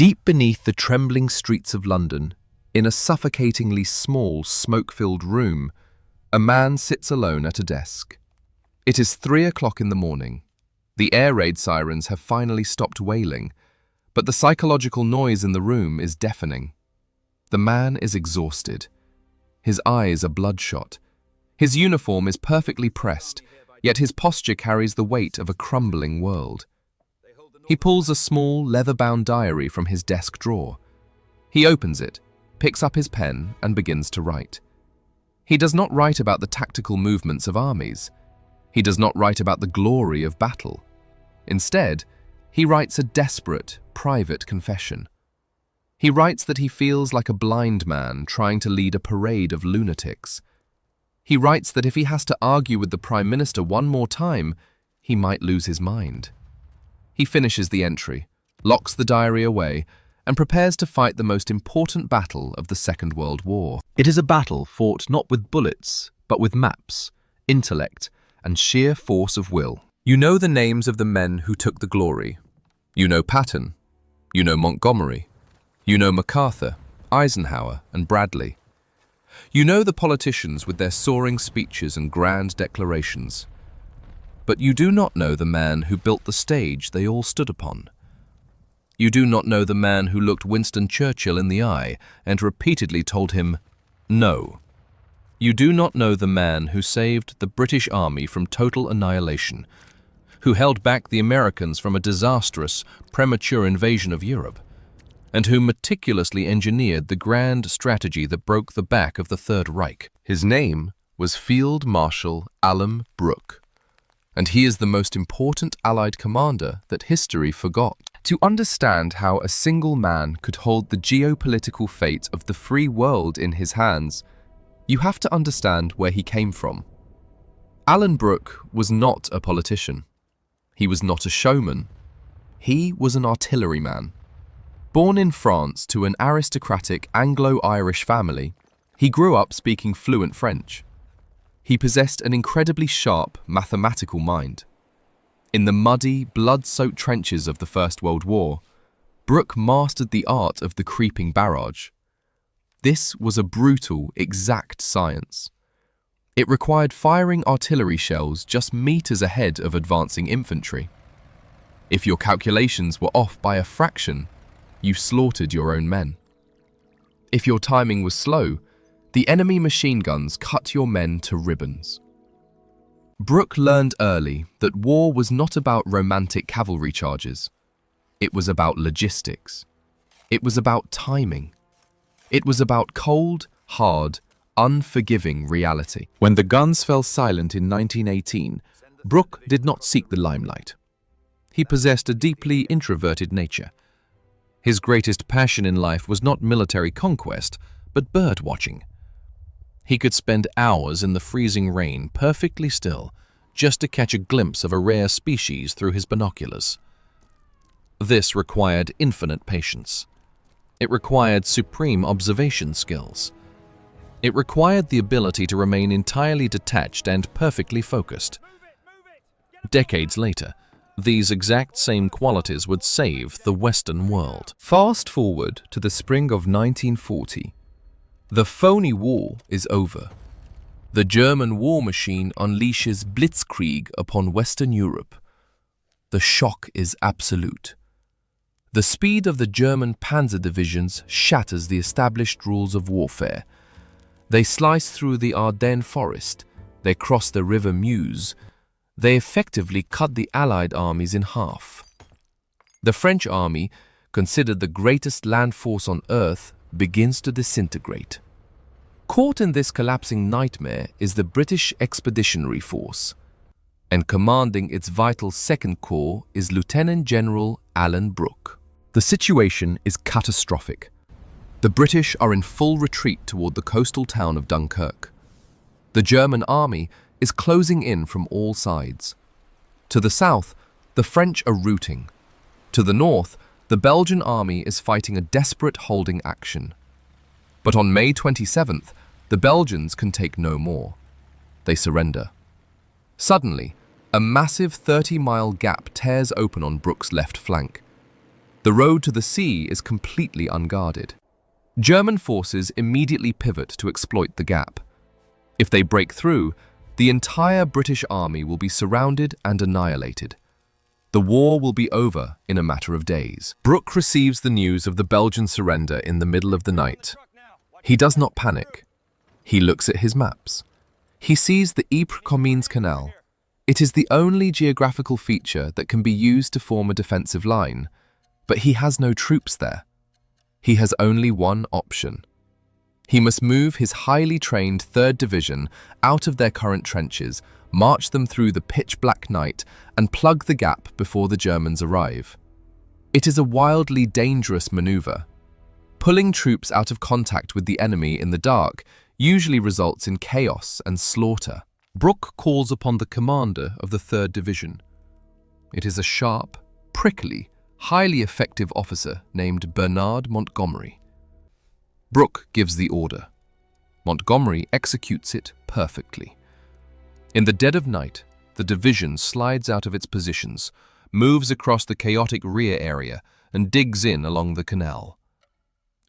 Deep beneath the trembling streets of London, in a suffocatingly small, smoke-filled room, a man sits alone at a desk. It is 3 o'clock in the morning. The air raid sirens have finally stopped wailing, but the psychological noise in the room is deafening. The man is exhausted. His eyes are bloodshot. His uniform is perfectly pressed, yet his posture carries the weight of a crumbling world. He pulls a small, leather-bound diary from his desk drawer. He opens it, picks up his pen, and begins to write. He does not write about the tactical movements of armies. He does not write about the glory of battle. Instead, he writes a desperate, private confession. He writes that he feels like a blind man trying to lead a parade of lunatics. He writes that if he has to argue with the Prime Minister one more time, he might lose his mind. He finishes the entry, locks the diary away, and prepares to fight the most important battle of the Second World War. It is a battle fought not with bullets, but with maps, intellect, and sheer force of will. You know the names of the men who took the glory. You know Patton. You know Montgomery. You know MacArthur, Eisenhower, and Bradley. You know the politicians with their soaring speeches and grand declarations. But you do not know the man who built the stage they all stood upon. You do not know the man who looked Winston Churchill in the eye and repeatedly told him, "No." You do not know the man who saved the British Army from total annihilation, who held back the Americans from a disastrous, premature invasion of Europe, and who meticulously engineered the grand strategy that broke the back of the Third Reich. His name was Field Marshal Alan Brooke, and he is the most important Allied commander that history forgot. To understand how a single man could hold the geopolitical fate of the free world in his hands, you have to understand where he came from. Alan Brooke was not a politician. He was not a showman. He was an artilleryman. Born in France to an aristocratic Anglo-Irish family, he grew up speaking fluent French. He possessed an incredibly sharp mathematical mind. In the muddy, blood-soaked trenches of the First World War, Brooke mastered the art of the creeping barrage. This was a brutal, exact science. It required firing artillery shells just meters ahead of advancing infantry. If your calculations were off by a fraction, you slaughtered your own men. If your timing was slow, the enemy machine guns cut your men to ribbons. Brooke learned early that war was not about romantic cavalry charges. It was about logistics. It was about timing. It was about cold, hard, unforgiving reality. When the guns fell silent in 1918, Brooke did not seek the limelight. He possessed a deeply introverted nature. His greatest passion in life was not military conquest, but bird watching. He could spend hours in the freezing rain, perfectly still, just to catch a glimpse of a rare species through his binoculars. This required infinite patience. It required supreme observation skills. It required the ability to remain entirely detached and perfectly focused. Decades later, these exact same qualities would save the Western world. Fast forward to the spring of 1940. The phony war is over. The German war machine unleashes blitzkrieg upon Western Europe. The shock is absolute. The speed of the German panzer divisions shatters the established rules of warfare. They slice through the Ardennes forest. They cross the river Meuse. They effectively cut the Allied armies in half. The French army, considered the greatest land force on earth, begins to disintegrate. Caught in this collapsing nightmare is the British Expeditionary Force, and commanding its vital Second Corps is Lieutenant General Alan Brooke. The situation is catastrophic. The British are in full retreat toward the coastal town of Dunkirk. The German army is closing in from all sides. To the south, the French are routing. To the north, the Belgian army is fighting a desperate holding action. But on May 27th, the Belgians can take no more. They surrender. Suddenly, a massive 30-mile gap tears open on Brooke's left flank. The road to the sea is completely unguarded. German forces immediately pivot to exploit the gap. If they break through, the entire British army will be surrounded and annihilated. The war will be over in a matter of days. Brooke receives the news of the Belgian surrender in the middle of the night. He does not panic. He looks at his maps. He sees the Ypres-Comines Canal. It is the only geographical feature that can be used to form a defensive line, but he has no troops there. He has only one option. He must move his highly trained 3rd Division out of their current trenches, march them through the pitch-black night, and plug the gap before the Germans arrive. It is a wildly dangerous maneuver. Pulling troops out of contact with the enemy in the dark usually results in chaos and slaughter. Brooke calls upon the commander of the 3rd Division. It is a sharp, prickly, highly effective officer named Bernard Montgomery. Brooke gives the order. Montgomery executes it perfectly. In the dead of night, the division slides out of its positions, moves across the chaotic rear area, and digs in along the canal.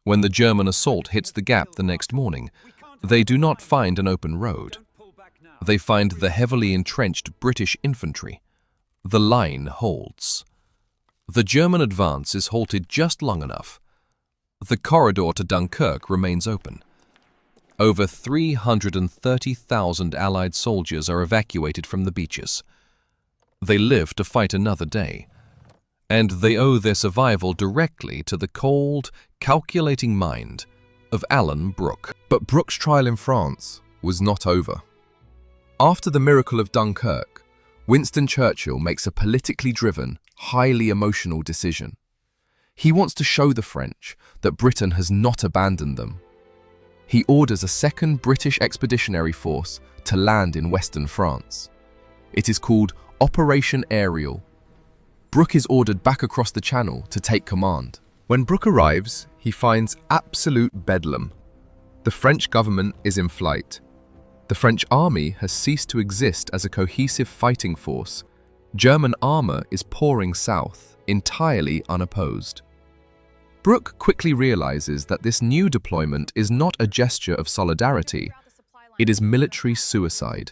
When the German assault hits the gap the next morning, they do not find an open road. They find the heavily entrenched British infantry. The line holds. The German advance is halted just long enough. The corridor to Dunkirk remains open. Over 330,000 Allied soldiers are evacuated from the beaches. They live to fight another day, and they owe their survival directly to the cold, calculating mind of Alan Brooke. But Brooke's trial in France was not over. After the miracle of Dunkirk, Winston Churchill makes a politically driven, highly emotional decision. He wants to show the French that Britain has not abandoned them. He orders a second British expeditionary force to land in western France. It is called Operation Ariel. Brooke is ordered back across the Channel to take command. When Brooke arrives, he finds absolute bedlam. The French government is in flight. The French army has ceased to exist as a cohesive fighting force. German armor is pouring south, entirely unopposed. Brooke quickly realizes that this new deployment is not a gesture of solidarity. It is military suicide.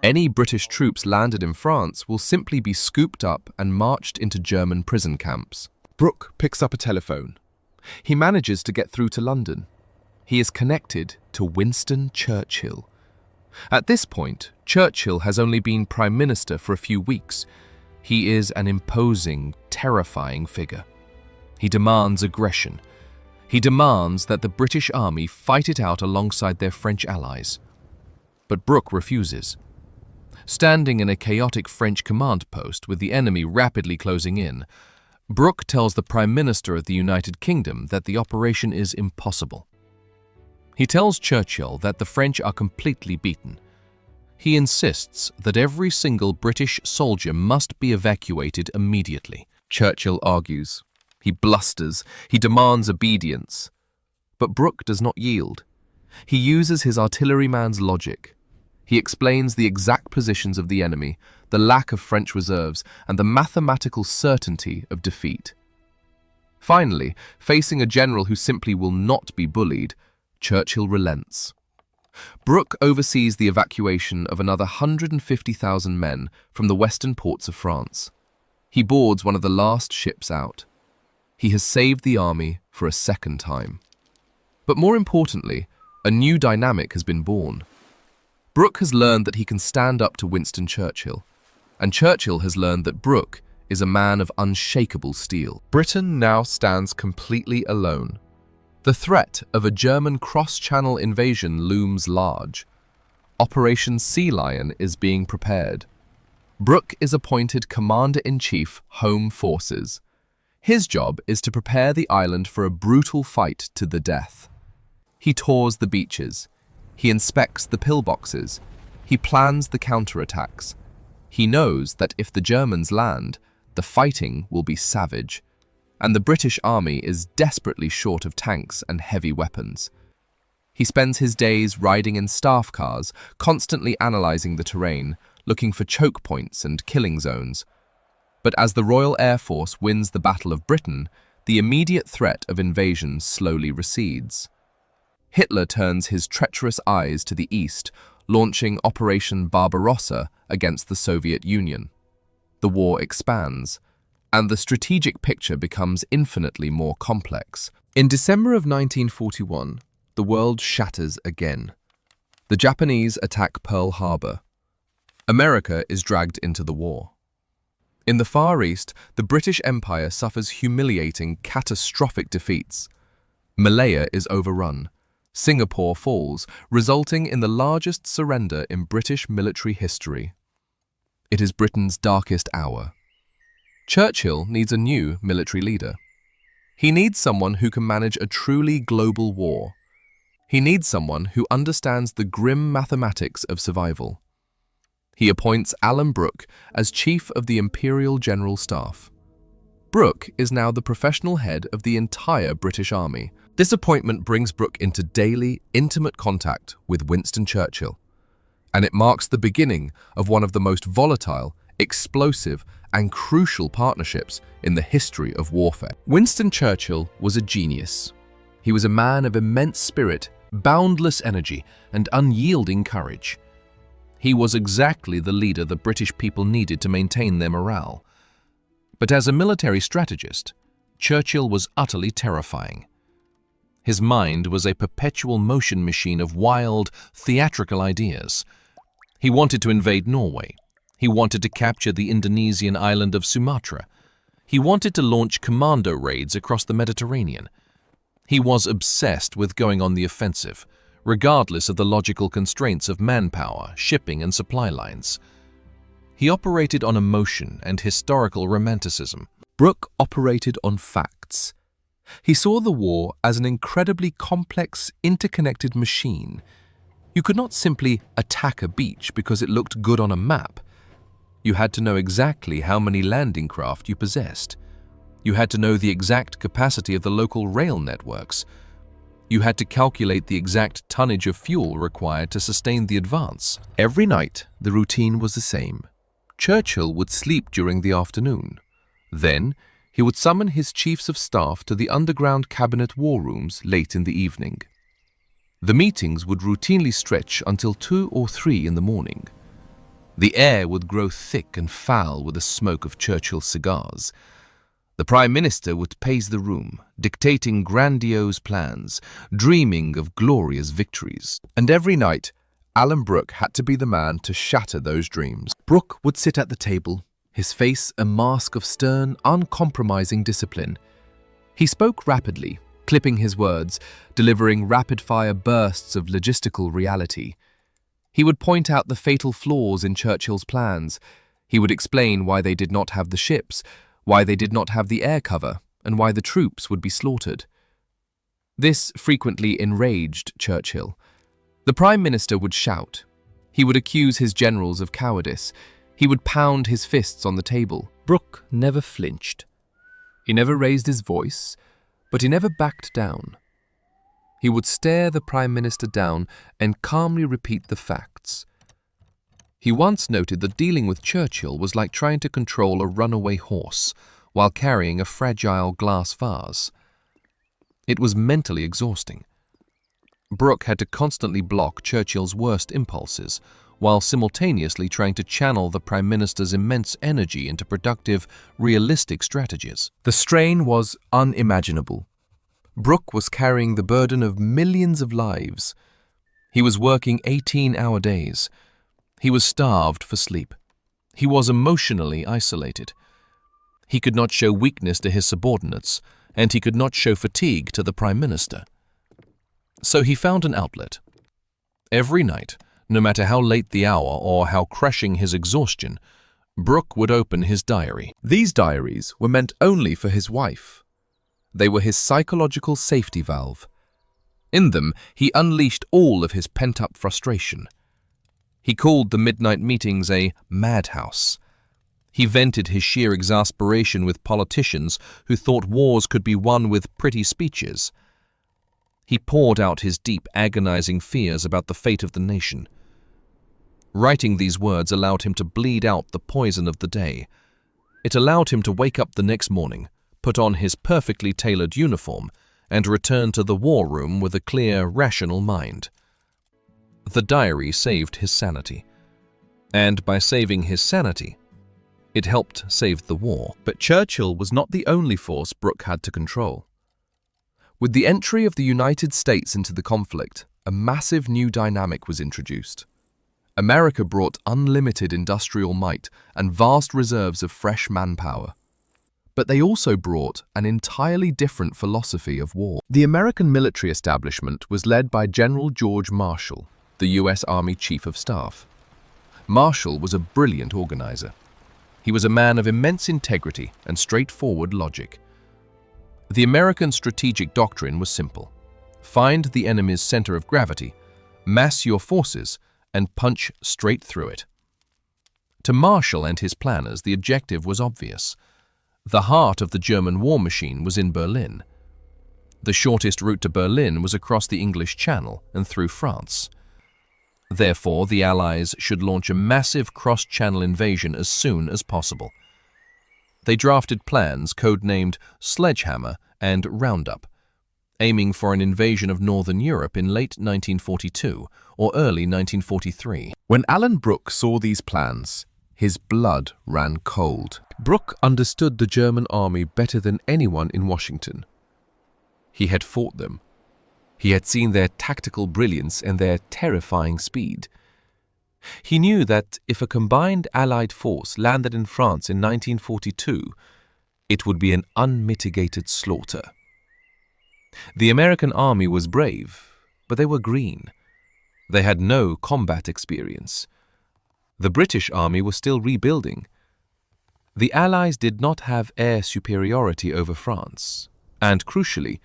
Any British troops landed in France will simply be scooped up and marched into German prison camps. Brooke picks up a telephone. He manages to get through to London. He is connected to Winston Churchill. At this point, Churchill has only been Prime Minister for a few weeks. He is an imposing, terrifying figure. He demands aggression. He demands that the British army fight it out alongside their French allies. But Brooke refuses. Standing in a chaotic French command post with the enemy rapidly closing in, Brooke tells the Prime Minister of the United Kingdom that the operation is impossible. He tells Churchill that the French are completely beaten. He insists that every single British soldier must be evacuated immediately. Churchill argues. He blusters. He demands obedience. But Brooke does not yield. He uses his artilleryman's logic. He explains the exact positions of the enemy, the lack of French reserves, and the mathematical certainty of defeat. Finally, facing a general who simply will not be bullied, Churchill relents. Brooke oversees the evacuation of another 150,000 men from the western ports of France. He boards one of the last ships out. He has saved the army for a second time. But more importantly, a new dynamic has been born. Brooke has learned that he can stand up to Winston Churchill, and Churchill has learned that Brooke is a man of unshakable steel. Britain now stands completely alone. The threat of a German cross-channel invasion looms large. Operation Sea Lion is being prepared. Brooke is appointed Commander-in-Chief, Home Forces. His job is to prepare the island for a brutal fight to the death. He tours the beaches. He inspects the pillboxes. He plans the counterattacks. He knows that if the Germans land, the fighting will be savage, and the British army is desperately short of tanks and heavy weapons. He spends his days riding in staff cars, constantly analyzing the terrain, looking for choke points and killing zones. But as the Royal Air Force wins the Battle of Britain, the immediate threat of invasion slowly recedes. Hitler turns his treacherous eyes to the east, launching Operation Barbarossa against the Soviet Union. The war expands, and the strategic picture becomes infinitely more complex. In December of 1941, the world shatters again. The Japanese attack Pearl Harbor. America is dragged into the war. In the Far East, the British Empire suffers humiliating, catastrophic defeats. Malaya is overrun. Singapore falls, resulting in the largest surrender in British military history. It is Britain's darkest hour. Churchill needs a new military leader. He needs someone who can manage a truly global war. He needs someone who understands the grim mathematics of survival. He appoints Alan Brooke as Chief of the Imperial General Staff. Brooke is now the professional head of the entire British Army. This appointment brings Brooke into daily, intimate contact with Winston Churchill, and it marks the beginning of one of the most volatile, explosive, and crucial partnerships in the history of warfare. Winston Churchill was a genius. He was a man of immense spirit, boundless energy, and unyielding courage. He was exactly the leader the British people needed to maintain their morale. But as a military strategist, Churchill was utterly terrifying. His mind was a perpetual motion machine of wild, theatrical ideas. He wanted to invade Norway. He wanted to capture the Indonesian island of Sumatra. He wanted to launch commando raids across the Mediterranean. He was obsessed with going on the offensive, regardless of the logical constraints of manpower, shipping, and supply lines. He operated on emotion and historical romanticism. Brooke operated on facts. He saw the war as an incredibly complex, interconnected machine. You could not simply attack a beach because it looked good on a map. You had to know exactly how many landing craft you possessed. You had to know the exact capacity of the local rail networks. You had to calculate the exact tonnage of fuel required to sustain the advance. Every night, the routine was the same. Churchill would sleep during the afternoon. Then, he would summon his chiefs of staff to the underground cabinet war rooms late in the evening. The meetings would routinely stretch until 2 or 3 in the morning. The air would grow thick and foul with the smoke of Churchill's cigars. The Prime Minister would pace the room, dictating grandiose plans, dreaming of glorious victories. And every night, Alan Brooke had to be the man to shatter those dreams. Brooke would sit at the table, his face a mask of stern, uncompromising discipline. He spoke rapidly, clipping his words, delivering rapid-fire bursts of logistical reality. He would point out the fatal flaws in Churchill's plans. He would explain why they did not have the ships, why they did not have the air cover, and why the troops would be slaughtered. This frequently enraged Churchill. The Prime Minister would shout. He would accuse his generals of cowardice. He would pound his fists on the table. Brooke never flinched. He never raised his voice, but he never backed down. He would stare the Prime Minister down and calmly repeat the facts. He once noted that dealing with Churchill was like trying to control a runaway horse while carrying a fragile glass vase. It was mentally exhausting. Brooke had to constantly block Churchill's worst impulses, while simultaneously trying to channel the Prime Minister's immense energy into productive, realistic strategies. The strain was unimaginable. Brooke was carrying the burden of millions of lives. He was working 18-hour days. He was starved for sleep. He was emotionally isolated. He could not show weakness to his subordinates, and he could not show fatigue to the Prime Minister. So he found an outlet. Every night, no matter how late the hour or how crushing his exhaustion, Brooke would open his diary. These diaries were meant only for his wife. They were his psychological safety valve. In them, he unleashed all of his pent-up frustration. He called the midnight meetings a madhouse. He vented his sheer exasperation with politicians who thought wars could be won with pretty speeches. He poured out his deep, agonizing fears about the fate of the nation. Writing these words allowed him to bleed out the poison of the day. It allowed him to wake up the next morning, put on his perfectly tailored uniform, and return to the war room with a clear, rational mind. The diary saved his sanity. And by saving his sanity, it helped save the war. But Churchill was not the only force Brooke had to control. With the entry of the United States into the conflict, a massive new dynamic was introduced. America brought unlimited industrial might and vast reserves of fresh manpower. But they also brought an entirely different philosophy of war. The American military establishment was led by General George Marshall, the U.S. Army Chief of Staff. Marshall was a brilliant organizer. He was a man of immense integrity and straightforward logic. The American strategic doctrine was simple. Find the enemy's center of gravity, mass your forces, and punch straight through it. To Marshall and his planners, the objective was obvious. The heart of the German war machine was in Berlin. The shortest route to Berlin was across the English Channel and through France. Therefore, the Allies should launch a massive cross-channel invasion as soon as possible. They drafted plans codenamed Sledgehammer and Roundup, aiming for an invasion of Northern Europe in late 1942 or early 1943. When Alan Brooke saw these plans, his blood ran cold. Brooke understood the German army better than anyone in Washington. He had fought them. He had seen their tactical brilliance and their terrifying speed. He knew that if a combined Allied force landed in France in 1942, it would be an unmitigated slaughter. The American army was brave, but they were green. They had no combat experience. The British army was still rebuilding. The Allies did not have air superiority over France, and crucially,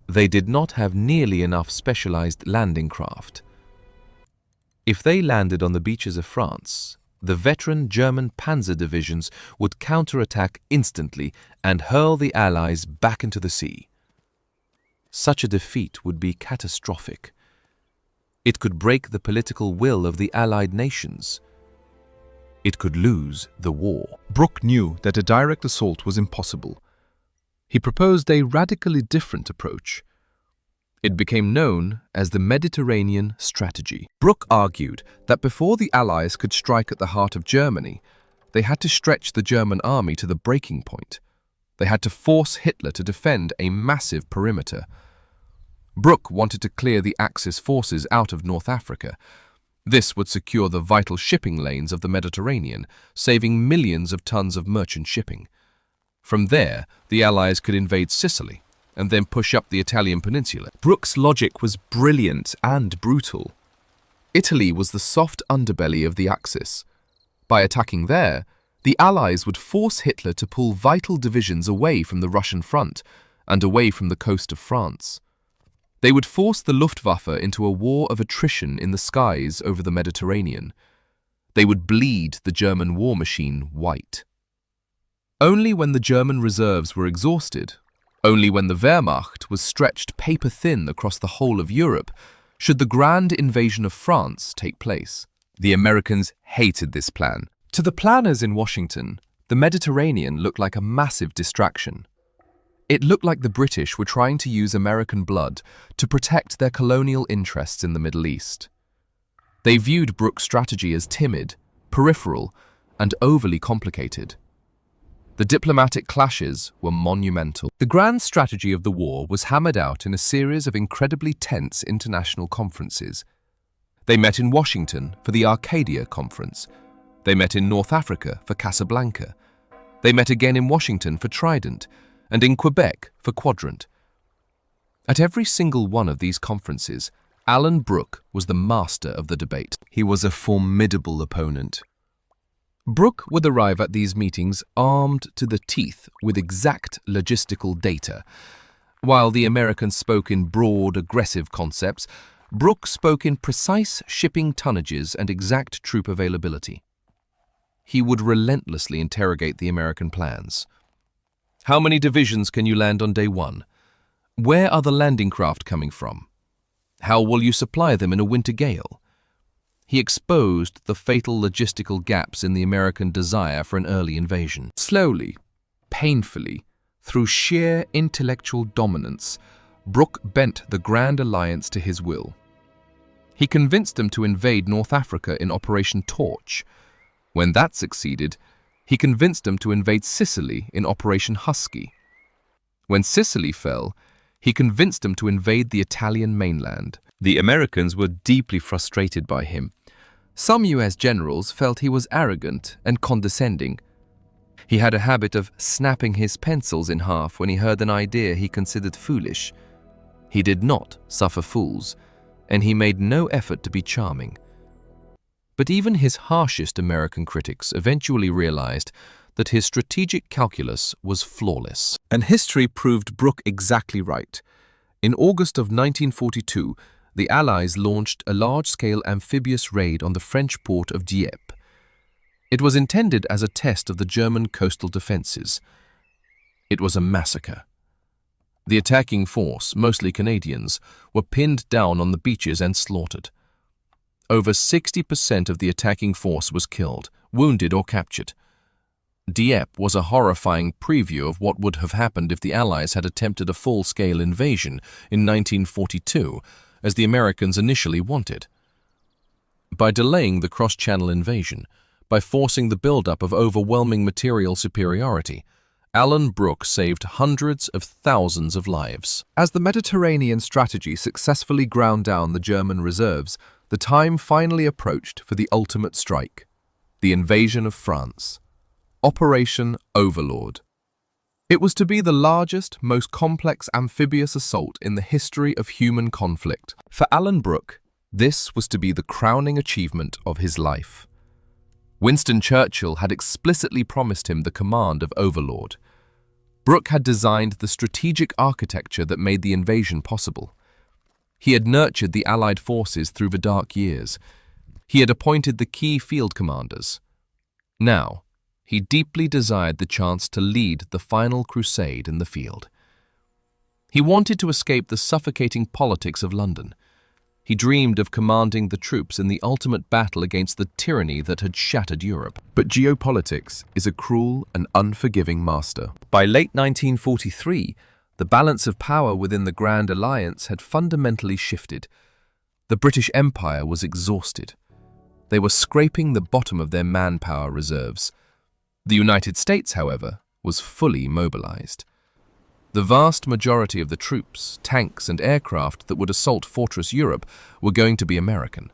they did not have nearly enough specialized landing craft. If they landed on the beaches of France, the veteran German panzer divisions would counterattack instantly and hurl the Allies back into the sea. Such a defeat would be catastrophic. It could break the political will of the Allied nations. It could lose the war. Brooke knew that a direct assault was impossible. He proposed a radically different approach. It became known as the Mediterranean strategy. Brooke argued that before the Allies could strike at the heart of Germany, they had to stretch the German army to the breaking point. They had to force Hitler to defend a massive perimeter. Brooke wanted to clear the Axis forces out of North Africa. This would secure the vital shipping lanes of the Mediterranean, saving millions of tons of merchant shipping. From there, the Allies could invade Sicily and then push up the Italian peninsula. Brooke's logic was brilliant and brutal. Italy was the soft underbelly of the Axis. By attacking there, the Allies would force Hitler to pull vital divisions away from the Russian front and away from the coast of France. They would force the Luftwaffe into a war of attrition in the skies over the Mediterranean. They would bleed the German war machine white. Only when the German reserves were exhausted, only when the Wehrmacht was stretched paper-thin across the whole of Europe, should the grand invasion of France take place. The Americans hated this plan. To the planners in Washington, the Mediterranean looked like a massive distraction. It looked like the British were trying to use American blood to protect their colonial interests in the Middle East. They viewed Brooke's strategy as timid, peripheral, and overly complicated. The diplomatic clashes were monumental. The grand strategy of the war was hammered out in a series of incredibly tense international conferences. They met in Washington for the Arcadia Conference. They met in North Africa for Casablanca. They met again in Washington for Trident, and in Quebec for Quadrant. At every single one of these conferences, Alan Brooke was the master of the debate. He was a formidable opponent. Brooke would arrive at these meetings armed to the teeth with exact logistical data. While the Americans spoke in broad, aggressive concepts, Brooke spoke in precise shipping tonnages and exact troop availability. He would relentlessly interrogate the American plans. How many divisions can you land on day one? Where are the landing craft coming from? How will you supply them in a winter gale? He exposed the fatal logistical gaps in the American desire for an early invasion. Slowly, painfully, through sheer intellectual dominance, Brooke bent the Grand Alliance to his will. He convinced them to invade North Africa in Operation Torch. When that succeeded, he convinced them to invade Sicily in Operation Husky. When Sicily fell, he convinced them to invade the Italian mainland. The Americans were deeply frustrated by him. Some US generals felt he was arrogant and condescending. He had a habit of snapping his pencils in half when he heard an idea he considered foolish. He did not suffer fools, and he made no effort to be charming. But even his harshest American critics eventually realized that his strategic calculus was flawless. And history proved Brooke exactly right. In August of 1942, the Allies launched a large-scale amphibious raid on the French port of Dieppe. It was intended as a test of the German coastal defenses. It was a massacre. The attacking force, mostly Canadians, were pinned down on the beaches and slaughtered. Over 60% of the attacking force was killed, wounded or captured. Dieppe was a horrifying preview of what would have happened if the Allies had attempted a full-scale invasion in 1942, as the Americans initially wanted. By delaying the cross-channel invasion, by forcing the buildup of overwhelming material superiority, Alan Brooke saved hundreds of thousands of lives. As the Mediterranean strategy successfully ground down the German reserves, the time finally approached for the ultimate strike, the invasion of France. Operation Overlord. It was to be the largest, most complex amphibious assault in the history of human conflict. For Alan Brooke, this was to be the crowning achievement of his life. Winston Churchill had explicitly promised him the command of Overlord. Brooke had designed the strategic architecture that made the invasion possible. He had nurtured the Allied forces through the dark years. He had appointed the key field commanders. Now, he deeply desired the chance to lead the final crusade in the field. He wanted to escape the suffocating politics of London. He dreamed of commanding the troops in the ultimate battle against the tyranny that had shattered Europe. But geopolitics is a cruel and unforgiving master. By late 1943, the balance of power within the Grand Alliance had fundamentally shifted. The British Empire was exhausted. They were scraping the bottom of their manpower reserves. The United States, however, was fully mobilized. The vast majority of the troops, tanks, and aircraft that would assault Fortress Europe were going to be American.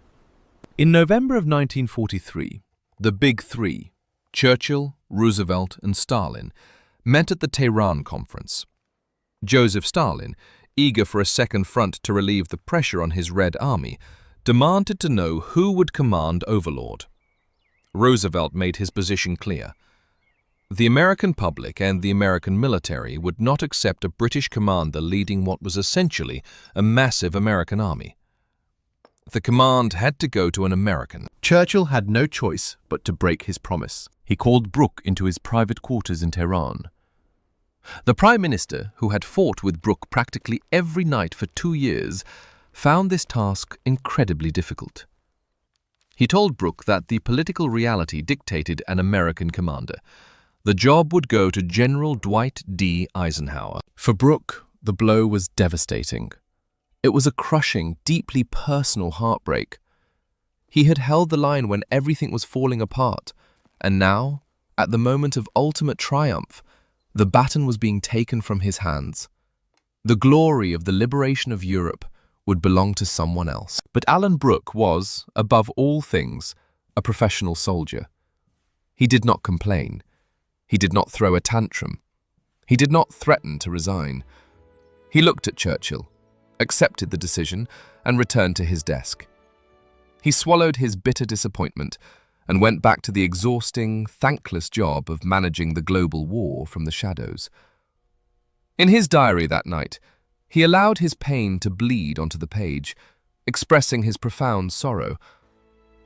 In November of 1943, the Big Three, Churchill, Roosevelt, and Stalin, met at the Tehran Conference. Joseph Stalin, eager for a second front to relieve the pressure on his Red Army, demanded to know who would command Overlord. Roosevelt made his position clear. The American public and the American military would not accept a British commander leading what was essentially a massive American army. The command had to go to an American. Churchill had no choice but to break his promise. He called Brooke into his private quarters in Tehran. The Prime Minister, who had fought with Brooke practically every night for 2 years, found this task incredibly difficult. He told Brooke that the political reality dictated an American commander. The job would go to General Dwight D. Eisenhower. For Brooke, the blow was devastating. It was a crushing, deeply personal heartbreak. He had held the line when everything was falling apart, and now, at the moment of ultimate triumph, the baton was being taken from his hands. The glory of the liberation of Europe would belong to someone else. But Alan Brooke was, above all things, a professional soldier. He did not complain. He did not throw a tantrum. He did not threaten to resign. He looked at Churchill, accepted the decision, and returned to his desk. He swallowed his bitter disappointment and went back to the exhausting, thankless job of managing the global war from the shadows. In his diary that night, he allowed his pain to bleed onto the page, expressing his profound sorrow.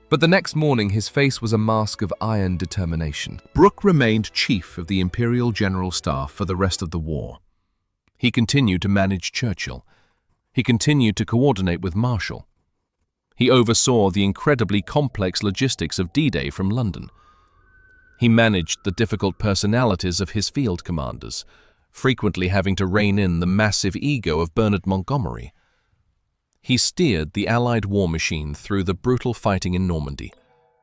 But the next morning his face was a mask of iron determination. Brooke remained chief of the Imperial General Staff for the rest of the war. He continued to manage Churchill. He continued to coordinate with Marshall. He oversaw the incredibly complex logistics of D-Day from London. He managed the difficult personalities of his field commanders, frequently having to rein in the massive ego of Bernard Montgomery. He steered the Allied war machine through the brutal fighting in Normandy,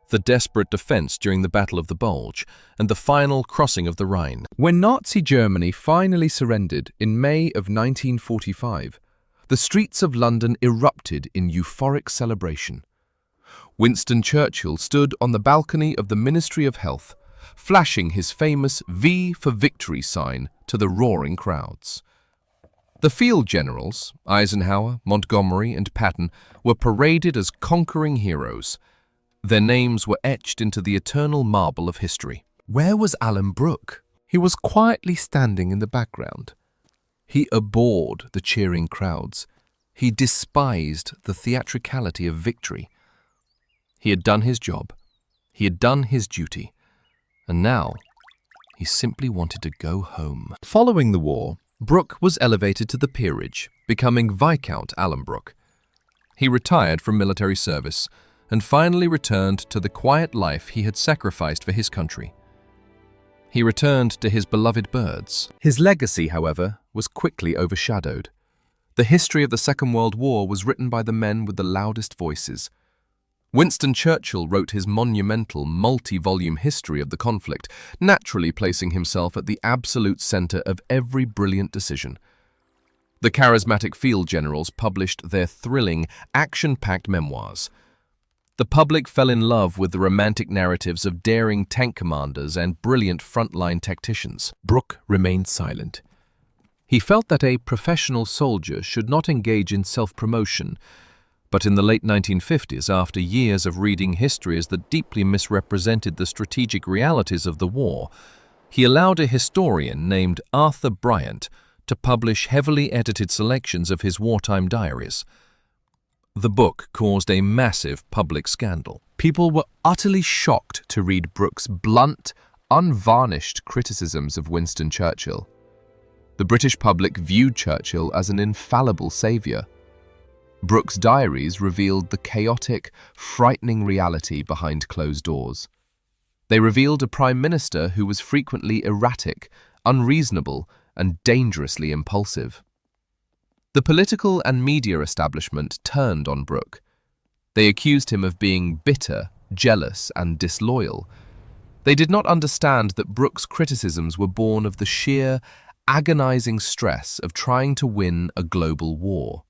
the desperate defense during the Battle of the Bulge, and the final crossing of the Rhine. When Nazi Germany finally surrendered in May of 1945, the streets of London erupted in euphoric celebration. Winston Churchill stood on the balcony of the Ministry of Health, flashing his famous V for Victory sign to the roaring crowds. The field generals, Eisenhower, Montgomery, and Patton, were paraded as conquering heroes. Their names were etched into the eternal marble of history. Where was Alan Brooke? He was quietly standing in the background. He abhorred the cheering crowds. He despised the theatricality of victory. He had done his job. He had done his duty. And now, he simply wanted to go home. Following the war, Brooke was elevated to the peerage, becoming Viscount Alan Brooke. He retired from military service and finally returned to the quiet life he had sacrificed for his country. He returned to his beloved birds. His legacy, however, was quickly overshadowed. The history of the Second World War was written by the men with the loudest voices. Winston Churchill wrote his monumental, multi-volume history of the conflict, naturally placing himself at the absolute center of every brilliant decision. The charismatic field generals published their thrilling, action-packed memoirs. The public fell in love with the romantic narratives of daring tank commanders and brilliant frontline tacticians. Brooke remained silent. He felt that a professional soldier should not engage in self-promotion, but in the late 1950s, after years of reading histories that deeply misrepresented the strategic realities of the war, he allowed a historian named Arthur Bryant to publish heavily edited selections of his wartime diaries. The book caused a massive public scandal. People were utterly shocked to read Brooke's blunt, unvarnished criticisms of Winston Churchill. The British public viewed Churchill as an infallible savior. Brooke's diaries revealed the chaotic, frightening reality behind closed doors. They revealed a prime minister who was frequently erratic, unreasonable, and dangerously impulsive. The political and media establishment turned on Brooke. They accused him of being bitter, jealous, and disloyal. They did not understand that Brooke's criticisms were born of the sheer, agonizing stress of trying to win a global war.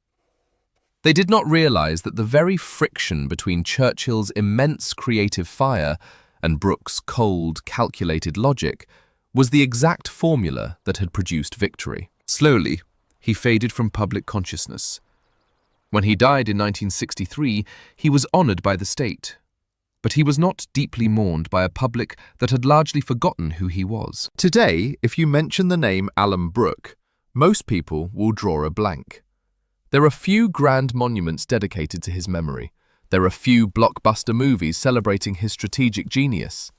They did not realize that the very friction between Churchill's immense creative fire and Brooke's cold, calculated logic was the exact formula that had produced victory. Slowly, he faded from public consciousness. When he died in 1963, he was honored by the state, but he was not deeply mourned by a public that had largely forgotten who he was. Today, if you mention the name Alan Brooke, most people will draw a blank. There are few grand monuments dedicated to his memory. There are few blockbuster movies celebrating his strategic genius.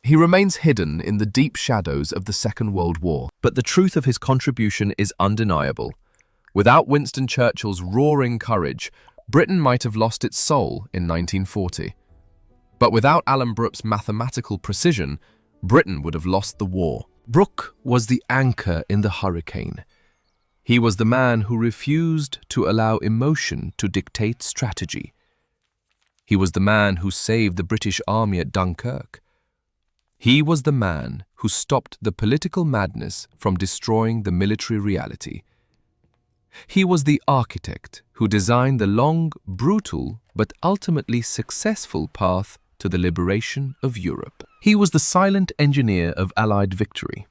He remains hidden in the deep shadows of the Second World War, but the truth of his contribution is undeniable. Without Winston Churchill's roaring courage, Britain might have lost its soul in 1940. But without Alan Brooke's mathematical precision, Britain would have lost the war. Brooke was the anchor in the hurricane. He was the man who refused to allow emotion to dictate strategy. He was the man who saved the British Army at Dunkirk. He was the man who stopped the political madness from destroying the military reality. He was the architect who designed the long, brutal, but ultimately successful path to the liberation of Europe. He was the silent engineer of Allied victory.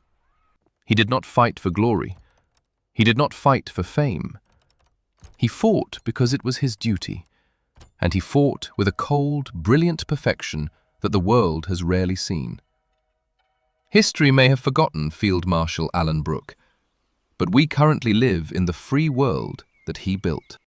He did not fight for glory. He did not fight for fame. He fought because it was his duty, and he fought with a cold, brilliant perfection that the world has rarely seen. History may have forgotten Field Marshal Alan Brooke, but we currently live in the free world that he built.